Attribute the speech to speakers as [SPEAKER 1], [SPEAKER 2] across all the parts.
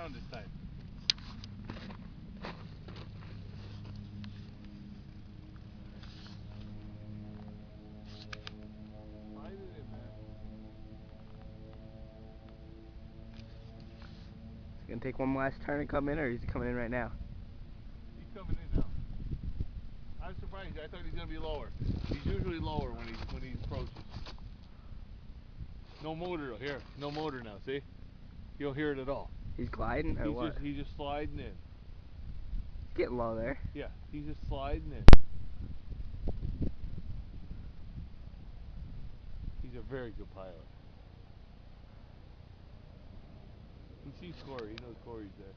[SPEAKER 1] around this time. Slide it in, man.
[SPEAKER 2] He's gonna take one last turn and come in, or is he coming in right now?
[SPEAKER 1] He's coming in now. I'm surprised. I thought he's gonna be lower. He's usually lower when he approaches. No motor though. Here, no motor now. See? You don't hear it at all.
[SPEAKER 2] He's gliding, or what?
[SPEAKER 1] He's just sliding in.
[SPEAKER 2] He's getting low there.
[SPEAKER 1] Yeah, he's just sliding in. He's a very good pilot. He sees Corey. He knows Corey's there.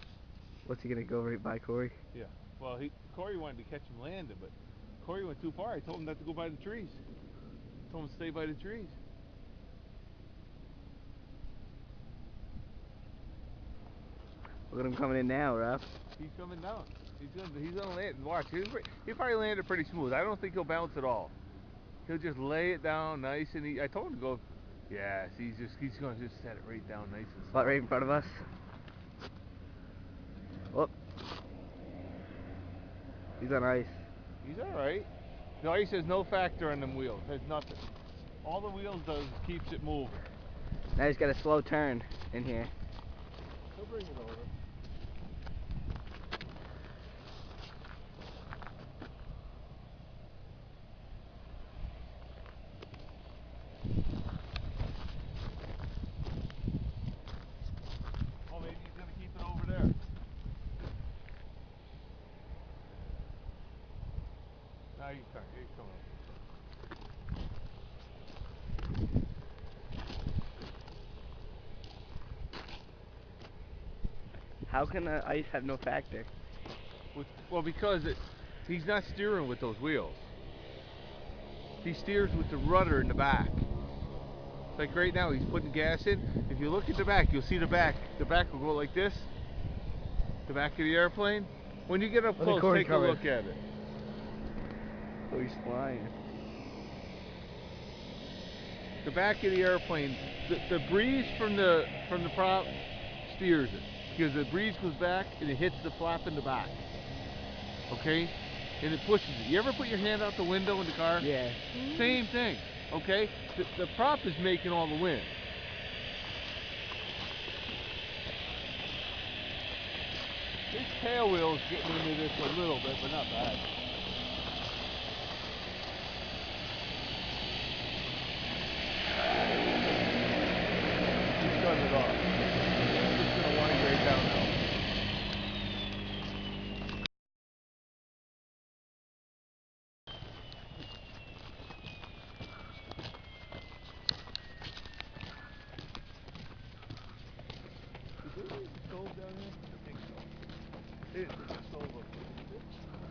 [SPEAKER 2] What's he gonna go right by Corey?
[SPEAKER 1] Yeah. Well, Corey wanted to catch him landing, but Corey went too far. I told him not to go by the trees. I told him to stay by the trees.
[SPEAKER 2] Look at him coming in now, Ruff.
[SPEAKER 1] He's coming down. He's gonna land. Watch. He'll probably land it pretty smooth. I don't think he'll bounce at all. He'll just lay it down nice and I told him to go. Yeah. See, he's gonna just set it right down nice and slow.
[SPEAKER 2] What, right in front of us? Whoop. He's on ice.
[SPEAKER 1] He's all right. The ice has no factor on them wheels. There's nothing. All the wheels does is keeps it moving.
[SPEAKER 2] Now he's got a slow turn in here.
[SPEAKER 1] He'll bring it over. Oh, maybe he's gonna keep it over there. Now he's coming. He's coming over.
[SPEAKER 2] How can the ice have no factor?
[SPEAKER 1] Well, because he's not steering with those wheels. He steers with the rudder in the back. Like right now, he's putting gas in. If you look at the back, you'll see the back. The back will go like this. The back of the airplane. When you get up close, take a look at it.
[SPEAKER 2] Oh, he's flying.
[SPEAKER 1] The back of the airplane, the breeze from the prop steers it, because the breeze goes back and it hits the flap in the back. Okay, and it pushes it. You ever put your hand out the window in the car?
[SPEAKER 2] Yeah.
[SPEAKER 1] Same thing. Okay, the prop is making all the wind. This tail wheel is getting into this a little bit, but not bad. Just cut it off. It's just gonna wind right down now. Is there a stove down here? I think so. There's a stove up there.